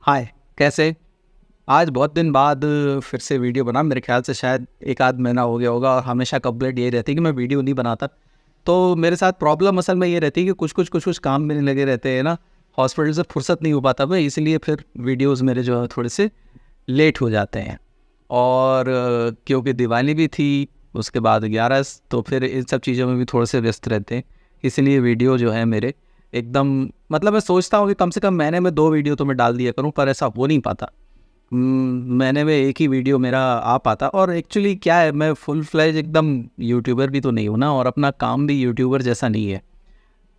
हाय, कैसे? आज बहुत दिन बाद फिर से वीडियो बना। मेरे ख्याल से शायद 1 आध महीना हो गया होगा और हमेशा कंप्लेंट ये रहती है कि मैं वीडियो नहीं बनाता। तो मेरे साथ प्रॉब्लम असल में ये रहती है कि कुछ-कुछ काम में लगे रहते हैं ना, हॉस्पिटल से फुर्सत नहीं हो पाता मैं, इसलिए फिर वीडियोज़ मेरे जो है थोड़े से लेट हो जाते हैं। और क्योंकि दिवाली भी थी, उसके बाद 11th, तो फिर इन सब चीज़ों में भी थोड़े से व्यस्त रहते हैं। इसलिए वीडियो जो है मेरे एकदम मतलब मैं सोचता हूँ कि कम से कम महीने में 2 वीडियो तो मैं डाल दिया करूँ, पर ऐसा हो नहीं पाता। महीने में 1 ही वीडियो मेरा आ पाता। और एक्चुअली क्या है, मैं फुल फ्लेज एकदम यूट्यूबर भी तो नहीं हूँ ना, और अपना काम भी यूट्यूबर जैसा नहीं है।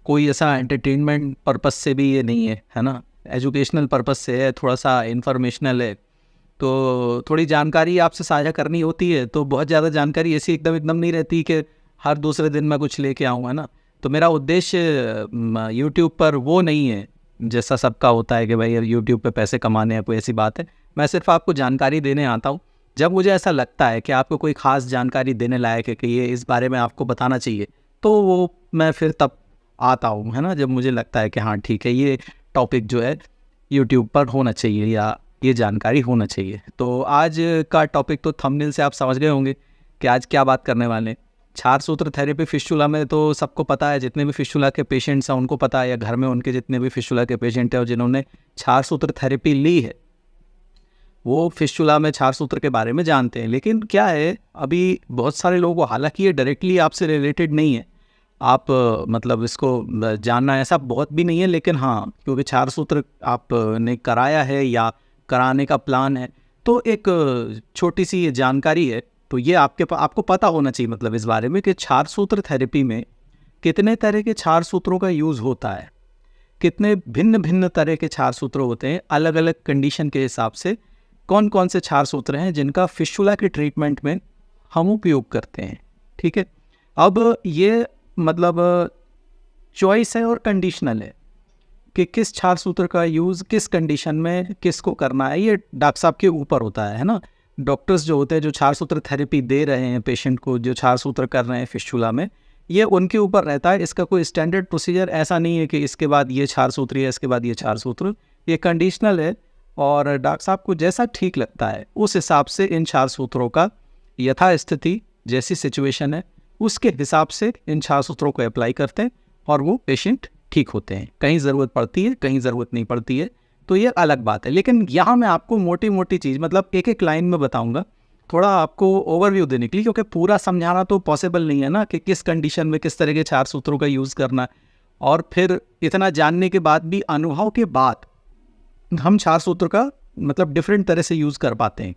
कोई ऐसा एंटरटेनमेंट पर्पस से भी ये नहीं है ना? एजुकेशनल पर्पस से है, थोड़ा-सा इन्फॉर्मेशनल है। तो थोड़ी जानकारी आपसे साझा करनी होती है, तो बहुत ज़्यादा जानकारी ऐसी एकदम एकदम नहीं रहती कि हर दूसरे दिन मैं कुछ लेके आऊँ, है ना? तो मेरा उद्देश्य यूट्यूब पर वो नहीं है, जैसा सबका होता है कि भाई अब यूट्यूब पे पैसे कमाने हैं, कोई ऐसी बात है। मैं सिर्फ़ आपको जानकारी देने आता हूँ। जब मुझे ऐसा लगता है कि आपको कोई ख़ास जानकारी देने लायक है कि ये इस बारे में आपको बताना चाहिए, तो वो मैं फिर तब आता हूँ, है ना? जब मुझे लगता है कि हाँ, ठीक है, ये टॉपिक जो है यूट्यूब पर होना चाहिए या ये जानकारी होना चाहिए। तो आज का टॉपिक तो थंबनेल से आप समझ गए होंगे कि आज क्या बात करने वाले हैं। क्षार सूत्र थेरेपी फिस्टुला में तो सबको पता है, जितने भी फिस्टुला के पेशेंट्स हैं उनको पता है, या घर में उनके जितने भी फिस्टुला के पेशेंट हैं और जिन्होंने क्षार सूत्र थेरेपी ली है, वो फिस्टुला में क्षार सूत्र के बारे में जानते हैं। लेकिन क्या है, अभी बहुत सारे लोगों को, हालांकि ये डायरेक्टली आपसे रिलेटेड नहीं है, आप मतलब इसको जानना ऐसा बहुत भी नहीं है, लेकिन हाँ, क्योंकि क्षार सूत्र आपने कराया है या कराने का प्लान है, तो एक छोटी सी ये जानकारी है। तो ये आपको पता होना चाहिए, मतलब इस बारे में कि क्षार सूत्र थेरेपी में कितने तरह के क्षार सूत्रों का यूज़ होता है, कितने भिन्न भिन्न तरह के क्षार सूत्र होते हैं, अलग अलग कंडीशन के हिसाब से कौन कौन से क्षार सूत्र हैं जिनका फिस्टुला के ट्रीटमेंट में हम उपयोग करते हैं। ठीक है, अब ये मतलब चॉइस है और कंडीशनल है कि किस क्षार सूत्र का यूज़ किस कंडीशन में किसको करना है, ये डॉक्टर साहब के ऊपर होता है ना? डॉक्टर्स जो होते हैं, जो क्षार सूत्र थेरेपी दे रहे हैं पेशेंट को, जो क्षार सूत्र कर रहे हैं फिस्टुला में, ये उनके ऊपर रहता है। इसका कोई स्टैंडर्ड प्रोसीजर ऐसा नहीं है कि इसके बाद ये क्षार सूत्र है, इसके बाद ये क्षार सूत्र। ये कंडीशनल है और डॉक्टर साहब को जैसा ठीक लगता है उस हिसाब से इन क्षार सूत्रों का यथास्थिति, जैसी सिचुएशन है उसके हिसाब से इन क्षार सूत्रों को अप्लाई करते हैं और वो पेशेंट ठीक होते हैं। कहीं ज़रूरत पड़ती है, कहीं ज़रूरत नहीं पड़ती है, तो ये अलग बात है। लेकिन यहाँ मैं आपको मोटी मोटी चीज़, मतलब एक एक लाइन में बताऊँगा, थोड़ा आपको ओवरव्यू देने के लिए, क्योंकि पूरा समझाना तो पॉसिबल नहीं है ना कि किस कंडीशन में किस तरह के क्षार सूत्रों का यूज़ करना है। और फिर इतना जानने के बाद भी, अनुभव के बाद, हम क्षार सूत्र का मतलब डिफरेंट तरह से यूज़ कर पाते हैं।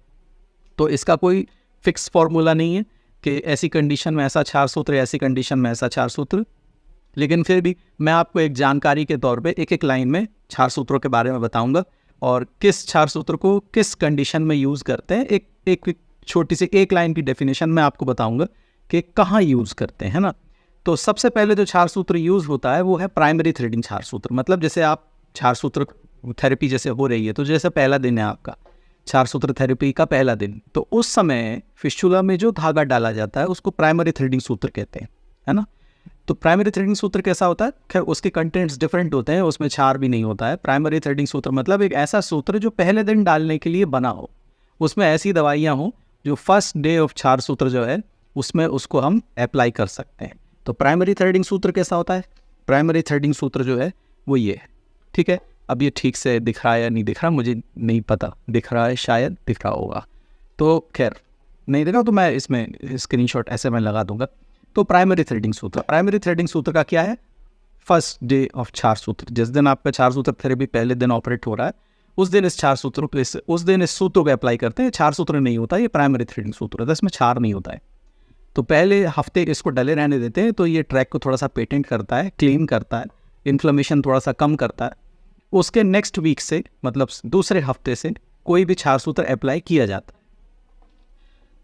तो इसका कोई फिक्स फॉर्मूला नहीं है कि ऐसी कंडीशन में ऐसा क्षार सूत्र, ऐसी कंडीशन में ऐसा क्षार सूत्र। लेकिन फिर भी मैं आपको एक जानकारी के तौर पे एक एक लाइन में क्षार सूत्रों के बारे में बताऊंगा और किस क्षार सूत्र को किस कंडीशन में यूज़ करते हैं। एक छोटी सी एक लाइन की डेफिनेशन मैं आपको बताऊंगा कि कहाँ यूज़ करते हैं, है ना? तो सबसे पहले जो क्षार सूत्र यूज़ होता है वो है प्राइमरी थ्रेडिंग क्षार सूत्र। मतलब जैसे आप क्षार सूत्र थेरेपी जैसे हो रही है, तो जैसे पहला दिन है आपका क्षार सूत्र थेरेपी का पहला दिन, तो उस समय फिस्टुला में जो धागा डाला जाता है उसको प्राइमरी थ्रेडिंग सूत्र कहते हैं, है ना? तो प्राइमरी थ्रेडिंग सूत्र कैसा होता है? खैर, उसके कंटेंट्स डिफरेंट होते हैं, उसमें क्षार भी नहीं होता है। प्राइमरी थ्रेडिंग सूत्र मतलब एक ऐसा सूत्र जो पहले दिन डालने के लिए बना हो, उसमें ऐसी दवाइयाँ हों जो फर्स्ट डे ऑफ क्षार सूत्र जो है उसमें उसको हम अप्लाई कर सकते हैं। तो प्राइमरी थ्रेडिंग सूत्र कैसा होता है? प्राइमरी थ्रेडिंग सूत्र जो है वो ये है। ठीक है, अब ये ठीक से दिख रहा है या नहीं दिख रहा मुझे नहीं पता, दिख रहा है, शायद दिख रहा होगा। तो खैर, नहीं दिख रहा तो मैं इसमें स्क्रीनशॉट ऐसे मैं लगा दूंगा। तो प्राइमरी थ्रेडिंग सूत्र का क्या है? फर्स्ट डे ऑफ क्षार सूत्र, जिस दिन आपका क्षार सूत्र थेरेपी पहले दिन ऑपरेट हो रहा है, उस दिन इस क्षार सूत्र को उस दिन इस सूत्र को अप्लाई करते हैं। क्षार सूत्र नहीं होता, ये प्राइमरी थ्रेडिंग सूत्र होता है, इसमें क्षार नहीं होता है। तो पहले हफ्ते इसको डले रहने देते हैं, तो ये ट्रैक को थोड़ा सा पेटेंट करता है, क्लीन करता है, इन्फ्लेमेशन थोड़ा सा कम करता है। उसके नेक्स्ट वीक से, मतलब दूसरे हफ्ते से, कोई भी क्षार सूत्र अप्लाई किया जाता है।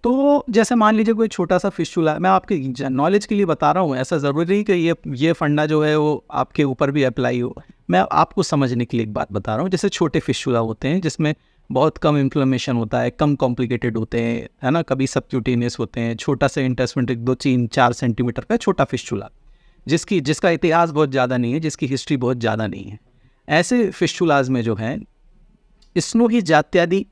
तो जैसे मान लीजिए कोई छोटा सा फिस्टुला, मैं आपके नॉलेज के लिए बता रहा हूँ, ऐसा ज़रूरी नहीं कि ये फंडा जो है वो आपके ऊपर भी अप्लाई हो। मैं आपको समझने के लिए एक बात बता रहा हूँ। जैसे छोटे फिस्टुला होते हैं जिसमें बहुत कम इन्फ्लेमेशन होता है, कम कॉम्प्लिकेटेड होते हैं, है ना? कभी सबक्यूटेनियस होते हैं, छोटा सा इंटेस्टाइनल 2-3-4 सेंटीमीटर का छोटा फिस्टुला, जिसका इतिहास बहुत ज़्यादा नहीं है, जिसकी हिस्ट्री बहुत ज़्यादा नहीं है। ऐसे फिस्टुलाज में जो है स्नोही जात्यादि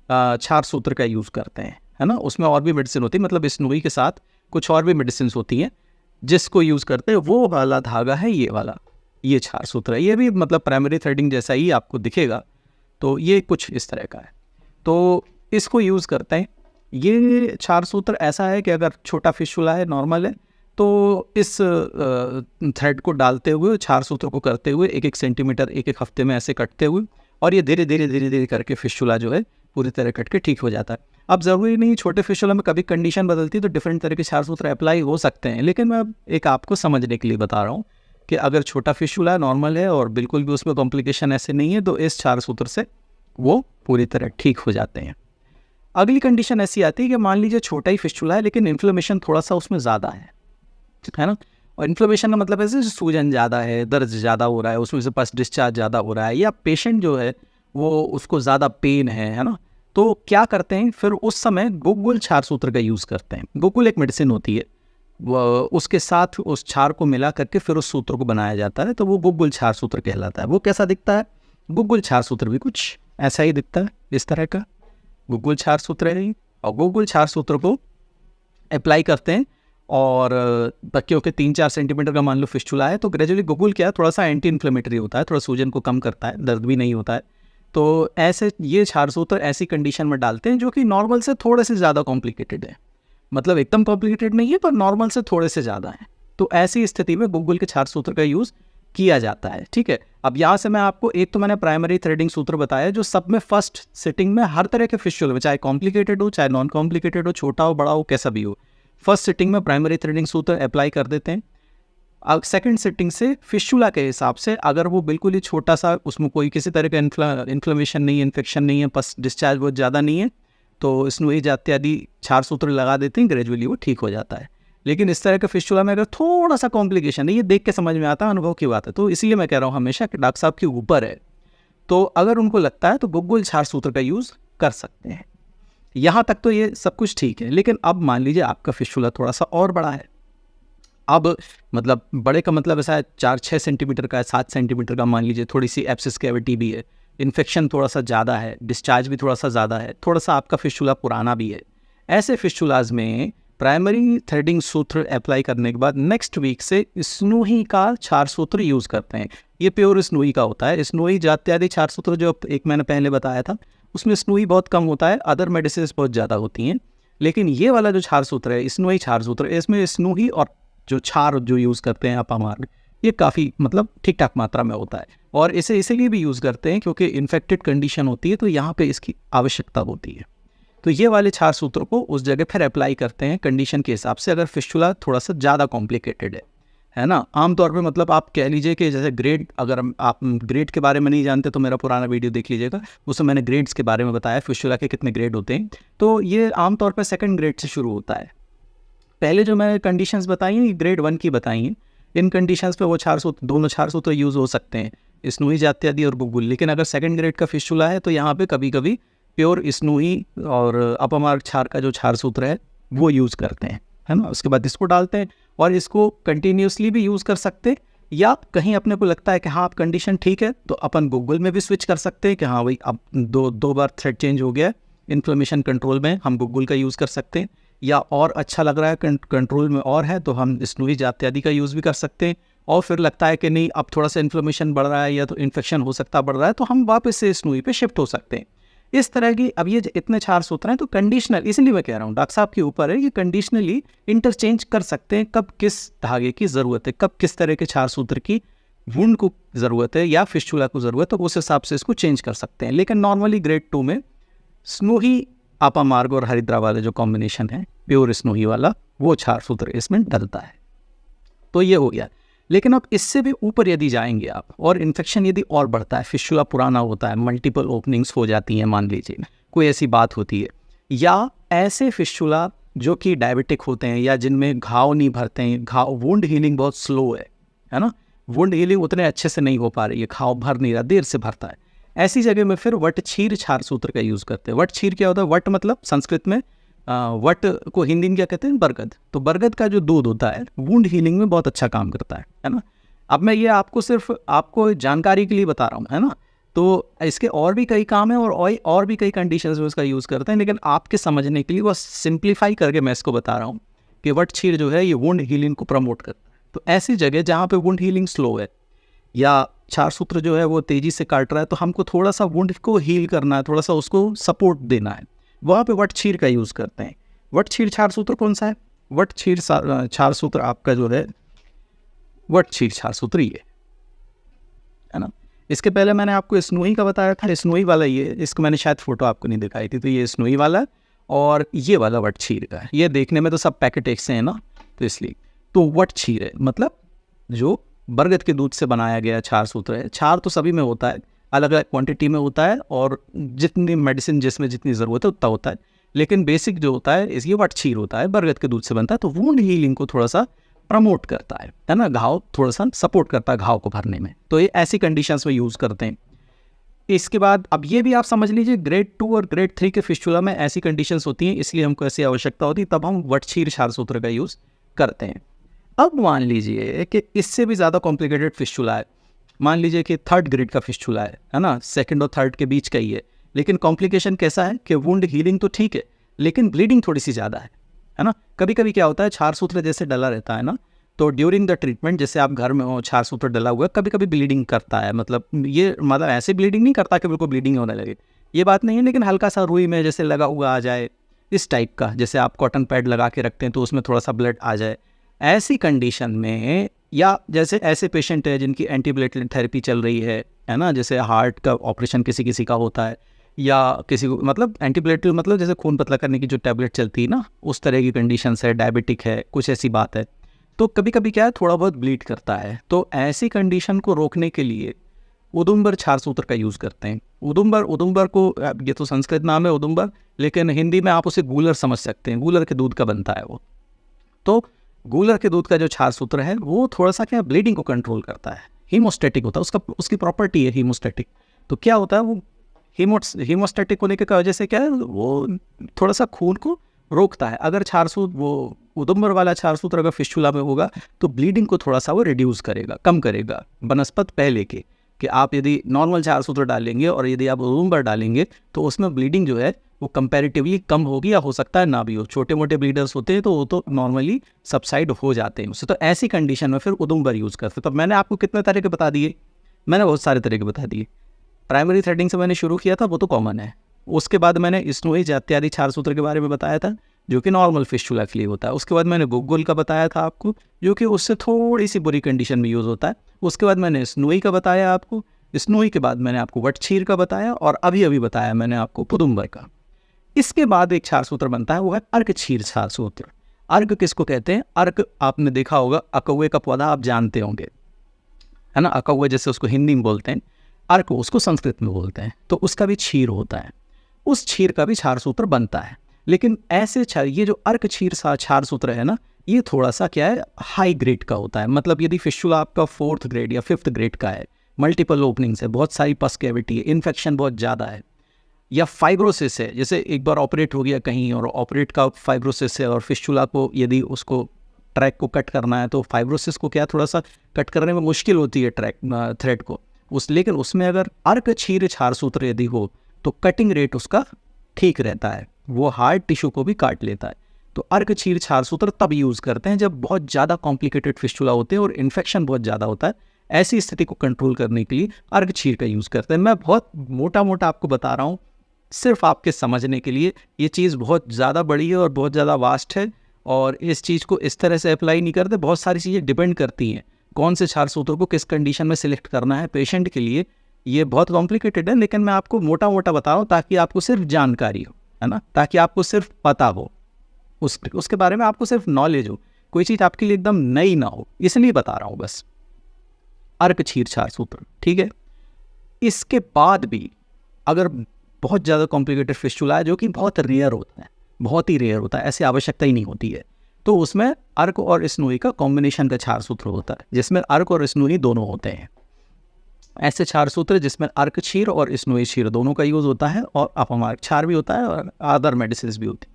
क्षार सूत्र का यूज़ करते हैं, है ना। उसमें और भी मेडिसिन होती है, मतलब स्नोही के साथ कुछ और भी मेडिसिन होती हैं जिसको यूज़ करते हैं। वो वाला धागा है ये वाला, ये क्षार सूत्र है। ये भी मतलब प्राइमरी थ्रेडिंग जैसा ही आपको दिखेगा, तो ये कुछ इस तरह का है। तो इसको यूज़ करते हैं। ये क्षार सूत्र ऐसा है कि अगर छोटा फिशुला है, नॉर्मल है, तो इस थ्रेड को डालते हुए, क्षार सूत्र को करते हुए 1-1 सेंटीमीटर 1-1 हफ्ते में ऐसे कटते हुए, और ये धीरे धीरे करके फिशुला जो है पूरी तरह कट के ठीक हो जाता है। अब ज़रूरी नहीं छोटे फिशुला में कभी कंडीशन बदलती है तो डिफरेंट तरह के क्षार सूत्र अप्लाई हो सकते हैं, लेकिन मैं एक आपको समझने के लिए बता रहा हूँ कि अगर छोटा फिशुला नॉर्मल है और बिल्कुल भी उसमें कॉम्प्लिकेशन ऐसे नहीं है, तो इस क्षार सूत्र से वो पूरी तरह ठीक हो जाते हैं। अगली कंडीशन ऐसी आती है कि मान लीजिए छोटा ही फिशुला है लेकिन इन्फ्लेमेशन थोड़ा सा उसमें ज़्यादा है ना। और इन्फ्लेमेशन का मतलब ऐसे सूजन ज़्यादा है, दर्द ज़्यादा हो रहा है, उसमें से पस डिस्चार्ज ज़्यादा हो रहा है, या पेशेंट जो है वो उसको ज़्यादा पेन है ना। तो क्या करते हैं फिर उस समय गुग्गुल क्षार सूत्र का यूज़ करते हैं। गुग्गुल एक मेडिसिन होती है, वो उसके साथ उस क्षार को मिला करके फिर उस सूत्र को बनाया जाता है, तो वो गुग्गुल क्षार सूत्र कहलाता है। वो कैसा दिखता है? गुग्गुल क्षार सूत्र भी कुछ ऐसा ही दिखता है, इस तरह का गुग्गुल क्षार सूत्र है। और गुग्गुल क्षार सूत्र को अप्लाई करते हैं, और क्योंकि 3-4 सेंटीमीटर का मान लो फिस्टुला है, तो ग्रेजुअली गुग्गुल क्या है, थोड़ा सा एंटी इन्फ्लेमेटरी होता है, थोड़ा सूजन को कम करता है, दर्द भी नहीं होता है। तो ऐसे ये क्षार सूत्र ऐसी कंडीशन में डालते हैं जो कि नॉर्मल से थोड़े से ज़्यादा कॉम्प्लिकेटेड है, मतलब एकदम कॉम्प्लिकेटेड नहीं है पर नॉर्मल से थोड़े से ज़्यादा है। तो ऐसी स्थिति में गुग्गुल के क्षार सूत्र का यूज़ किया जाता है, ठीक है। अब यहाँ से मैं आपको एक तो मैंने प्राइमरी थ्रेडिंग सूत्र बताया जो सब में फर्स्ट सिटिंग में हर तरह के फिशुल में, चाहे कॉम्प्लिकेटेड हो चाहे नॉन कॉम्प्लिकेटेड हो, छोटा हो बड़ा हो कैसा भी हो, फर्स्ट सिटिंग में प्राइमरी थ्रेडिंग सूत्र अप्लाई कर देते हैं। अब सेकंड सिटिंग से फिशुला के हिसाब से अगर वो बिल्कुल ही छोटा सा, उसमें कोई किसी तरह का इन्फ्लेमेशन नहीं है, इन्फेक्शन नहीं है, पस डिस्चार्ज बहुत ज़्यादा नहीं है, तो स्नोही जात्यादि क्षार सूत्र लगा देते हैं, ग्रेजुअली वो ठीक हो जाता है। लेकिन इस तरह के फिशुला में अगर थोड़ा सा कॉम्प्लिकेशन है, ये देख के समझ में आता है, अनुभव की बात है, तो इसीलिए मैं कह रहा हूँ हमेशा कि डॉक्टर साहब के ऊपर है। तो अगर उनको लगता है तो गुग्गुल क्षार सूत्र का यूज़ कर सकते हैं। यहाँ तक तो ये सब कुछ ठीक है, लेकिन अब मान लीजिए आपका फिशुला थोड़ा सा और बड़ा है। अब मतलब बड़े का मतलब ऐसा है 4-6 सेंटीमीटर का है, 7 सेंटीमीटर का, मान लीजिए थोड़ी सी एब्सिस कैविटी भी है, इन्फेक्शन थोड़ा सा ज़्यादा है, डिस्चार्ज भी थोड़ा सा ज़्यादा है, थोड़ा सा आपका फिशुला पुराना भी है। ऐसे फिशुलाज में प्राइमरी थ्रेडिंग सूत्र अप्लाई करने के बाद नेक्स्ट वीक से स्नोही का क्षार सूत्र यूज़ करते हैं। ये प्योर स्नोही का होता है। स्नोही जात्यादि क्षार सूत्र जो एक मैंने पहले बताया था, उसमें स्नोही बहुत कम होता है, अदर मेडिसिन बहुत ज़्यादा होती हैं। लेकिन ये वाला जो क्षार सूत्र है, स्नोही क्षार सूत्र, इसमें स्नोही और जो क्षार जो यूज़ करते हैं अपामार्ग, ये काफ़ी मतलब ठीक ठाक मात्रा में होता है। और इसे इसीलिए भी यूज़ करते हैं क्योंकि इन्फेक्टेड कंडीशन होती है, तो यहाँ पे इसकी आवश्यकता होती है। तो ये वाले क्षार सूत्र को उस जगह फिर अप्लाई करते हैं कंडीशन के हिसाब से, अगर फिस्टुला थोड़ा सा ज़्यादा कॉम्प्लिकेटेड है ना। आमतौर पे मतलब आप कह लीजिए कि जैसे ग्रेड, अगर आप ग्रेड के बारे में नहीं जानते तो मेरा पुराना वीडियो देख लीजिएगा, उसमें मैंने ग्रेड्स के बारे में बताया, फिस्टुला के कितने ग्रेड होते हैं। तो ये आमतौर पर सेकंड ग्रेड से शुरू होता है। पहले जो मैंने कंडीशंस बताई हैं ये ग्रेड 1 की बताई हैं। इन कंडीशंस पे वो क्षार सूत्र, दोनों क्षार सूत्र यूज़ हो सकते हैं, स्नोही जात्यादि और गुग्गुल। लेकिन अगर सेकंड ग्रेड का फिस्टुला है तो यहाँ पे कभी कभी प्योर स्नोही और अपमार्ग क्षार का जो क्षार सूत्र है वो यूज़ करते हैं, है ना। उसके बाद इसको डालते हैं और इसको कंटिन्यूसली भी यूज़ कर सकते हैं, या कहीं अपने को लगता है कि हाँ आप कंडीशन ठीक है तो अपन गुग्गुल में भी स्विच कर सकते हैं कि हाँ भाई अब दो बार थ्रेड चेंज हो गया है, इन्फ्लेमेशन कंट्रोल में हम गुग्गुल का यूज़ कर सकते हैं, या और अच्छा लग रहा है कंट्रोल में और है तो हम स्नोही जात्यादि का यूज़ भी कर सकते हैं। और फिर लगता है कि नहीं अब थोड़ा सा इन्फ्लेमेशन बढ़ रहा है या तो इन्फेक्शन हो सकता बढ़ रहा है, तो हम वापस से स्नोही पे शिफ्ट हो सकते हैं। इस तरह की, अब ये इतने क्षार सूत्र हैं तो कंडीशनल, इसलिए मैं कह रहा हूँ डॉक्टर साहब के ऊपर है कि कंडीशनली इंटरचेंज कर सकते हैं, कब किस धागे की ज़रूरत है, कब किस तरह के क्षार सूत्र की वुंड को ज़रूरत है या फिस्टुला को ज़रूरत है, तो उस हिसाब से इसको चेंज कर सकते हैं। लेकिन नॉर्मली ग्रेड 2 में स्नोही अपामार्ग और हरिद्रा वाला जो कॉम्बिनेशन है प्योर स्नोही वाला, वो क्षार सूत्र इसमें डलता है। तो ये हो गया। लेकिन अब इससे भी ऊपर यदि जाएंगे आप, और इन्फेक्शन यदि और बढ़ता है, फिस्टुला पुराना होता है, मल्टीपल ओपनिंग्स हो जाती हैं, मान लीजिए कोई ऐसी बात होती है, या ऐसे फिस्टुला जो कि डायबिटिक होते हैं या जिनमें घाव नहीं भरते हैं, घाव वुंड हीलिंग बहुत स्लो है ना, वुंड हीलिंग उतने अच्छे से नहीं हो पा रही है, घाव भर नहीं रहा, देर से भरता है, ऐसी जगह में फिर वटक्षीर क्षार सूत्र का यूज़ करते हैं। वटक्षीर क्या होता है? वट मतलब संस्कृत में वट को हिंदी में क्या कहते हैं? बरगद। तो बरगद का जो दूध होता है वुंड हीलिंग में बहुत अच्छा काम करता है ना। अब मैं ये आपको सिर्फ आपको जानकारी के लिए बता रहा हूँ, है ना। तो इसके और भी कई काम हैं और भी कई कंडीशंस में उसका यूज़ करते हैं, लेकिन आपके समझने के लिए बस सिंप्लीफाई करके मैं इसको बता रहा हूँ कि वटचीर जो है ये वुंड हीलिंग को प्रमोट करता है। तो ऐसी जगह जहाँ पे वुंड हीलिंग स्लो है या क्षार सूत्र जो है वो तेज़ी से काट रहा है, तो हमको थोड़ा सा वुंड को हील करना है, थोड़ा सा उसको सपोर्ट देना है, वहाँ पे वटचीर का यूज़ करते हैं। वटचीर क्षार सूत्र कौन सा है? वटचीर क्षार सूत्र आपका जो है वटचीर क्षार सूत्र ये है ना। इसके पहले मैंने आपको स्नोई का बताया था, स्नोई वाला ये, इसको मैंने शायद फ़ोटो आपको नहीं दिखाई थी, तो ये स्नोई वाला और ये वाला वटचीर का है। ये देखने में तो सब पैकेट एक से है ना, तो इसलिए तो वटचीर है मतलब जो बरगद के दूध से बनाया गया क्षार सूत्र है। क्षार तो सभी में होता है, अलग अलग क्वांटिटी में होता है और जितनी मेडिसिन जिसमें जितनी ज़रूरत है उतना होता है, लेकिन बेसिक जो होता है ये वटचीर होता है, बरगद के दूध से बनता है। तो वुंड हीलिंग को थोड़ा सा प्रमोट करता है ना, घाव थोड़ा सा सपोर्ट करता है घाव को भरने में, तो ये ऐसी कंडीशंस में यूज़ करते हैं। इसके बाद अब ये भी आप समझ लीजिए ग्रेड 2 और ग्रेड 3 के फिस्टुला में ऐसी कंडीशंस होती हैं, इसलिए हमको ऐसी आवश्यकता होती है, तब हम वटचीर क्षार सूत्र का यूज़ करते हैं। अब मान लीजिए कि इससे भी ज़्यादा कॉम्प्लिकेटेड फिस्टुला है, मान लीजिए कि 3rd ग्रेड का फिस्टुला है ना, 2nd और 3rd के बीच का ही है, लेकिन कॉम्प्लिकेशन कैसा है कि वुंड हीलिंग तो ठीक है लेकिन ब्लीडिंग थोड़ी सी ज़्यादा है ना। कभी कभी क्या होता है क्षार सूत्र जैसे डला रहता है ना, तो ड्यूरिंग द ट्रीटमेंट जैसे आप घर में हो क्षार सूत्र डला हुआ है, कभी कभी ब्लीडिंग करता है, मतलब ये मतलब ऐसे ब्लीडिंग नहीं करता कि बिल्कुल ब्लीडिंग होने लगे, ये बात नहीं है, लेकिन हल्का सा रुई में जैसे लगा हुआ आ जाए, इस टाइप का, जैसे आप कॉटन पैड लगा के रखते हैं तो उसमें थोड़ा सा ब्लड आ जाए, ऐसी कंडीशन में, या जैसे ऐसे पेशेंट है जिनकी एंटीप्लेटलेट थेरेपी चल रही है ना, जैसे हार्ट का ऑपरेशन किसी किसी का होता है, या किसी को मतलब एंटीप्लेटलेट मतलब जैसे खून पतला करने की जो टैबलेट चलती है ना, उस तरह की कंडीशंस है, डायबिटिक है, कुछ ऐसी बात है, तो कभी कभी क्या है थोड़ा बहुत ब्लीड करता है, तो ऐसी कंडीशन को रोकने के लिए उदुम्बर क्षार सूत्र का यूज़ करते हैं। उदुम्बर को, ये तो संस्कृत नाम है उदुम्बर, लेकिन हिंदी में आप उसे गूलर समझ सकते हैं, गूलर के दूध का बनता है वो। तो गूलर के दूध का जो क्षार सूत्र है वो थोड़ा सा क्या ब्लीडिंग को कंट्रोल करता है, हीमोस्टैटिक होता है, उसकी प्रॉपर्टी है हीमोस्टैटिक। तो क्या होता है वो हीमोस्टैटिक होने की वजह से क्या है वो थोड़ा सा खून को रोकता है। अगर क्षार सूत्र वो उदुम्बर वाला क्षार सूत्र अगर फिस्टुला में होगा तो ब्लीडिंग को थोड़ा सा वो रिड्यूस करेगा, कम करेगा बनस्पत पहले के, कि आप यदि नॉर्मल क्षार सूत्र डालेंगे और यदि आप उदुम्बर डालेंगे तो उसमें ब्लीडिंग जो है वो कंपैरेटिवली कम होगी, या हो सकता है ना भी हो, छोटे मोटे ब्लीडर्स होते हैं तो वो तो नॉर्मली सबसाइड हो जाते हैं उससे। तो ऐसी कंडीशन में फिर उदुम्बर यूज़ करते। तो मैंने आपको कितने तरह के बता दिए, मैंने बहुत सारे तरह के बता दिए। प्राइमरी थ्रेडिंग से मैंने शुरू किया था, वो तो कॉमन है। उसके बाद मैंने स्नोई इत्यादि क्षार सूत्र के बारे में बताया था जो कि नॉर्मल फिस्टुला के लिए होता है। उसके बाद मैंने गुग्गुल का बताया था आपको जो कि उससे थोड़ी सी बुरी कंडीशन में यूज़ होता है। उसके बाद मैंने स्नोई का बताया आपको, स्नोई के बाद मैंने आपको वटचीर का बताया, और अभी अभी बताया मैंने आपको उदुम्बर का। इसके बाद एक क्षार सूत्र बनता है, वो है अर्कक्षीर क्षार सूत्र। अर्क किसको कहते हैं? अर्क आपने देखा होगा, अकौवे का पौधा आप जानते होंगे, है ना, अकौवे जैसे उसको हिंदी में बोलते हैं, अर्क उसको संस्कृत में बोलते हैं। तो उसका भी क्षीर होता है, उस क्षीर का भी क्षार सूत्र बनता है। लेकिन ऐसे ये जो अर्क क्षीर क्षार सूत्र है ना, ये थोड़ा सा क्या है, हाई ग्रेड का होता है। मतलब यदि फिस्टुला आपका 4th ग्रेड या 5th ग्रेड का है, मल्टीपल ओपनिंग्स है, बहुत सारी पस कैविटी है, इन्फेक्शन बहुत ज़्यादा है, या फाइब्रोसिस है, जैसे एक बार ऑपरेट हो गया कहीं और ऑपरेट का फाइब्रोसिस है, और फिस्टुला को यदि उसको ट्रैक को कट करना है तो फाइब्रोसिस को क्या थोड़ा सा कट करने में मुश्किल होती है थ्रेड को लेकिन उसमें अगर अर्क क्षीर क्षार सूत्र यदि हो तो कटिंग रेट उसका ठीक रहता है, वो हार्ड टिश्यू को भी काट लेता है। तो अर्क क्षीर क्षार सूत्र तब यूज़ करते हैं जब बहुत ज़्यादा कॉम्प्लिकेटेड फिस्टुला होते हैं और इन्फेक्शन बहुत ज़्यादा होता है। ऐसी स्थिति को कंट्रोल करने के लिए अर्क क्षीर का यूज़ करते हैं। मैं बहुत मोटा मोटा आपको बता रहा हूँ सिर्फ आपके समझने के लिए। ये चीज़ बहुत ज़्यादा बड़ी है और बहुत ज़्यादा वास्ट है, और इस चीज़ को इस तरह से अप्लाई नहीं करते। बहुत सारी चीज़ें डिपेंड करती हैं कौन से क्षार सूत्र को किस कंडीशन में सिलेक्ट करना है पेशेंट के लिए। ये बहुत कॉम्प्लिकेटेड है, लेकिन मैं आपको मोटा मोटा बता रहा हूँ ताकि आपको सिर्फ जानकारी हो, है ना, ताकि आपको सिर्फ पता हो, उसके बारे में आपको सिर्फ नॉलेज हो, कोई चीज़ आपके लिए एकदम नई ना हो, इसलिए बता रहा हूँ बस। अर्क क्षीर क्षार सूत्र, ठीक है। इसके बाद भी अगर बहुत ज़्यादा कॉम्प्लिकेटेड फिस्टुला है जो कि बहुत रेयर होता है, बहुत ही रेयर होता है, ऐसी आवश्यकता ही नहीं होती है, तो उसमें अर्क और स्नोई का कॉम्बिनेशन का क्षार सूत्र होता है जिसमें अर्क और स्नोई दोनों होते हैं। ऐसे क्षार सूत्र जिसमें अर्क क्षीर और स्नोई क्षीर दोनों का यूज़ होता है, और अपमार्क क्षार भी होता है और अदर मेडिसिन भी होती है।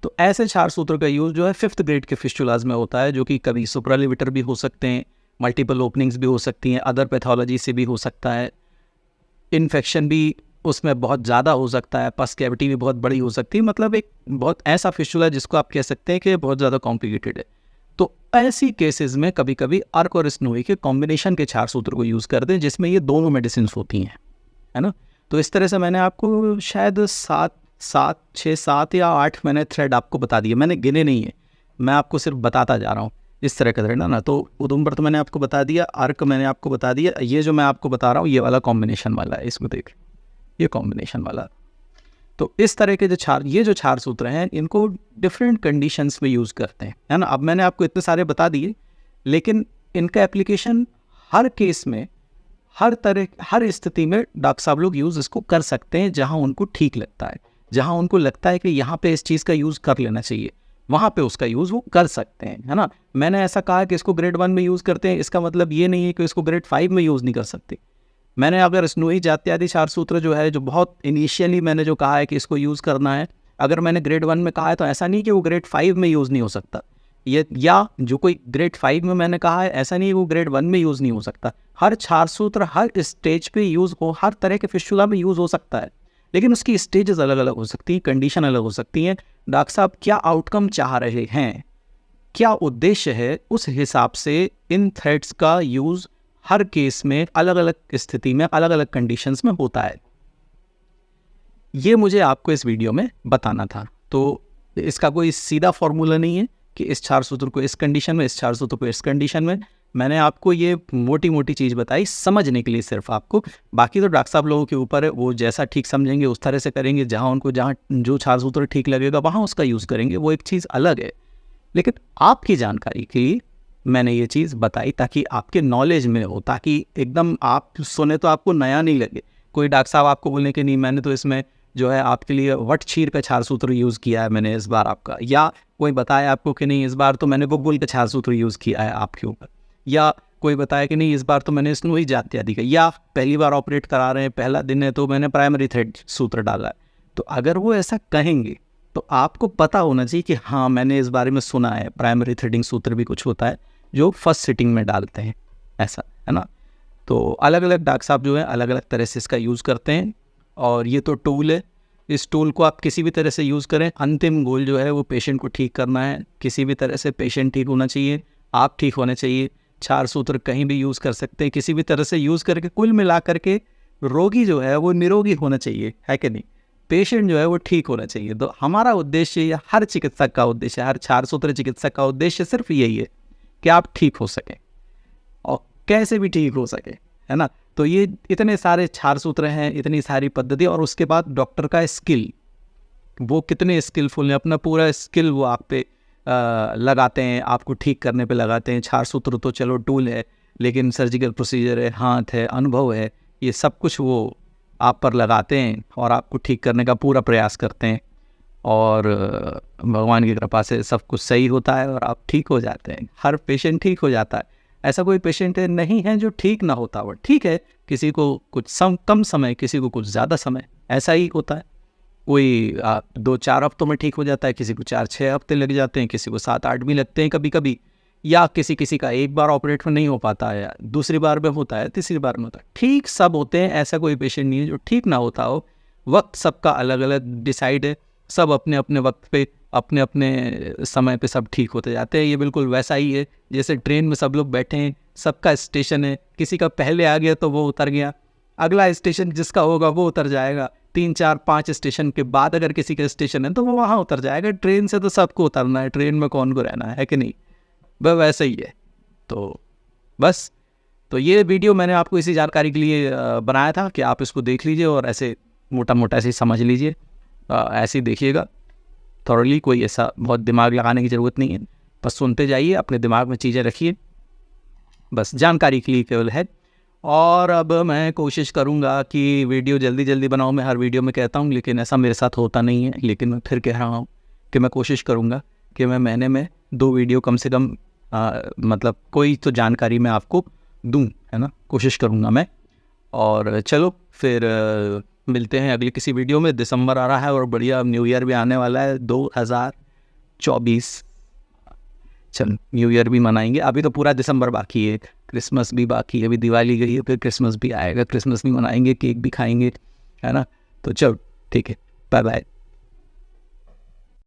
तो ऐसे क्षार सूत्र का यूज़ जो है 5th ग्रेड के फिस्टुलाज में होता है, जो कि कभी सुप्रालिविटर भी हो सकते हैं, मल्टीपल ओपनिंग्स भी हो सकती हैं, अदर पैथोलॉजी से भी हो सकता है, इन्फेक्शन भी उसमें बहुत ज़्यादा हो सकता है, पस कैविटी भी बहुत बड़ी हो सकती है, मतलब एक बहुत ऐसा फिस्टुला जिसको आप कह सकते हैं कि बहुत ज़्यादा कॉम्प्लिकेटेड है। तो ऐसी केसेस में कभी कभी अर्क और स्नोई के कॉम्बिनेशन के क्षार सूत्र को यूज़ करते हैं जिसमें ये दोनों मेडिसिन होती हैं, है ना। तो इस तरह से मैंने आपको शायद 7 या 8 मैंने थ्रेड आपको बता दिए, मैंने गिने नहीं है, मैं आपको सिर्फ बताता जा रहा हूँ इस तरह का थ्रेड है ना। तो उदुम्बर तो मैंने आपको बता दिया, अर्क मैंने आपको बता दिया, ये जो मैं आपको बता रहा हूँ ये वाला कॉम्बिनेशन वाला है, इसको देख, ये कॉम्बिनेशन वाला। तो इस तरह के जो क्षार सूत्र हैं इनको डिफरेंट कंडीशंस में यूज़ करते हैं, है ना। अब मैंने आपको इतने सारे बता दिए, लेकिन इनका एप्लीकेशन हर केस में, हर स्थिति में डॉक्टर साहब लोग यूज़ इसको कर सकते हैं जहां उनको ठीक लगता है, जहां उनको लगता है कि यहाँ पे इस चीज़ का यूज़ कर लेना चाहिए, वहाँ पे उसका यूज़ वो कर सकते हैं, है ना। मैंने ऐसा कहा कि इसको ग्रेड 1 में यूज़ करते हैं, इसका मतलब ये नहीं है कि इसको ग्रेड 5 में यूज़ नहीं कर सकते। मैंने अगर स्नोई जात्यादि क्षार सूत्र जो है, जो बहुत इनिशियली मैंने जो कहा है कि इसको यूज़ करना है, अगर मैंने ग्रेड 1 में कहा है तो ऐसा नहीं कि वो ग्रेड 5 में यूज़ नहीं हो सकता, ये या जो कोई ग्रेड 5 में मैंने कहा है ऐसा नहीं है वो ग्रेड 1 में यूज़ नहीं हो सकता। हर क्षार सूत्र हर स्टेज पे यूज़ हो, हर तरह के फिस्टुला में यूज़ हो सकता है, लेकिन उसकी स्टेजेस अलग अलग हो सकती हैं, कंडीशन अलग हो सकती हैं। डॉक्टर साहब क्या आउटकम चाह रहे हैं, क्या उद्देश्य है, उस हिसाब से इन थ्रेड्स का यूज़ हर केस में अलग अलग स्थिति में अलग अलग कंडीशंस में होता है। ये मुझे आपको इस वीडियो में बताना था। तो इसका कोई सीधा फॉर्मूला नहीं है कि इस क्षार सूत्र को इस कंडीशन में, इस क्षार सूत्र को इस कंडीशन में। मैंने आपको ये मोटी मोटी चीज़ बताई समझने के लिए सिर्फ आपको, बाकी तो डॉक्टर साहब लोगों के ऊपर है, वो जैसा ठीक समझेंगे उस तरह से करेंगे, जहाँ जो क्षार सूत्र ठीक लगेगा वहाँ उसका यूज़ करेंगे, वो एक चीज़ अलग है। लेकिन आपकी जानकारी के लिए मैंने ये चीज़ बताई ताकि आपके नॉलेज में हो, ताकि एकदम आप सुने तो आपको नया नहीं लगे। कोई डॉक्टर साहब आपको बोलने के नहीं मैंने तो इसमें जो है आपके लिए वटक्षीर का क्षार सूत्र यूज़ किया है मैंने इस बार आपका, या कोई बताया आपको कि नहीं इस बार तो मैंने गुगुल का क्षार सूत्र यूज़ किया है आपके ऊपर, या कोई बताया कि नहीं इस बार तो मैंने स्नोई जात्यादि का, या पहली बार ऑपरेट करा रहे हैं, पहला दिन है तो मैंने प्राइमरी थ्रेड सूत्र डाला है। तो अगर वो ऐसा कहेंगे तो आपको पता होना चाहिए कि हाँ मैंने इस बारे में सुना है, प्राइमरी थ्रेडिंग सूत्र भी कुछ होता है जो फर्स्ट सिटिंग में डालते हैं, ऐसा है ना। तो अलग अलग डॉक्टर साहब जो है अलग अलग तरह से इसका यूज़ करते हैं, और ये तो टूल है, इस टूल को आप किसी भी तरह से यूज़ करें, अंतिम गोल जो है वो पेशेंट को ठीक करना है। किसी भी तरह से पेशेंट ठीक होना चाहिए, आप ठीक होने चाहिए। क्षार सूत्र कहीं भी यूज़ कर सकते हैं, किसी भी तरह से यूज़ करके कुल मिला करके रोगी जो है वो निरोगी होना चाहिए, है कि नहीं, पेशेंट जो है वो ठीक होना चाहिए। तो हमारा उद्देश्य, या हर चिकित्सक का उद्देश्य, हर क्षार सूत्र चिकित्सक का उद्देश्य सिर्फ यही है कि आप ठीक हो सकें, और कैसे भी ठीक हो सके, है ना। तो ये इतने सारे क्षार सूत्र हैं, इतनी सारी पद्धति, और उसके बाद डॉक्टर का स्किल, वो कितने स्किलफुल हैं, अपना पूरा स्किल वो आप पे लगाते हैं, आपको ठीक करने पे लगाते हैं। क्षार सूत्र तो चलो टूल है, लेकिन सर्जिकल प्रोसीजर है, हाथ है, अनुभव है, ये सब कुछ वो आप पर लगाते हैं और आपको ठीक करने का पूरा प्रयास करते हैं, और भगवान की कृपा से सब कुछ सही होता है और आप ठीक हो जाते हैं। हर पेशेंट ठीक हो जाता है, ऐसा कोई पेशेंट नहीं है जो ठीक ना होता हो। ठीक है, किसी को कुछ कम समय, किसी को कुछ ज़्यादा समय, ऐसा ही होता है। कोई 2-4 हफ्तों में ठीक हो जाता है, किसी को 4-6 हफ्ते लग जाते हैं, किसी को 7-8 भी लगते हैं कभी कभी, या किसी का एक बार ऑपरेट में नहीं हो पाता है, दूसरी बार में होता है, तीसरी बार में होता है। ठीक सब होते हैं, ऐसा कोई पेशेंट नहीं है जो ठीक ना होता हो। वक्त सबका अलग अलग डिसाइड है, सब अपने अपने वक्त पे, अपने अपने समय पे सब ठीक होते जाते हैं। ये बिल्कुल वैसा ही है जैसे ट्रेन में सब लोग बैठे हैं, सबका स्टेशन है, किसी का पहले आ गया तो वो उतर गया, अगला स्टेशन जिसका होगा वो उतर जाएगा, 3-4-5 स्टेशन के बाद अगर किसी का स्टेशन है तो वो वहाँ उतर जाएगा। ट्रेन से तो सबको उतरना है, ट्रेन में कौन को रहना है कि नहीं, वह वैसा ही है। तो बस, तो ये वीडियो मैंने आपको इसी जानकारी के लिए बनाया था कि आप इसको देख लीजिए और ऐसे मोटा मोटा ऐसे समझ लीजिए, ऐसे ही देखिएगा थॉरली, कोई ऐसा बहुत दिमाग लगाने की ज़रूरत नहीं है, बस सुनते जाइए, अपने दिमाग में चीज़ें रखिए, बस जानकारी के लिए केवल है। और अब मैं कोशिश करूँगा कि वीडियो जल्दी जल्दी बनाऊँ, मैं हर वीडियो में कहता हूँ, लेकिन ऐसा मेरे साथ होता नहीं है। लेकिन मैं फिर कह रहा हूँ कि मैं कोशिश करूँगा कि मैं महीने में 2 वीडियो कम से कम मतलब कोई तो जानकारी मैं आपको दूँ, है ना, कोशिश करूँगा मैं। और चलो फिर मिलते हैं अगली किसी वीडियो में। दिसंबर आ रहा है और बढ़िया न्यू ईयर भी आने वाला है 2024। चल न्यू ईयर भी मनाएंगे, अभी तो पूरा दिसंबर बाकी है, क्रिसमस भी बाकी है, अभी दिवाली गई है फिर क्रिसमस भी आएगा, क्रिसमस भी मनाएंगे, केक भी खाएंगे, है ना। तो चल ठीक है, बाय बाय।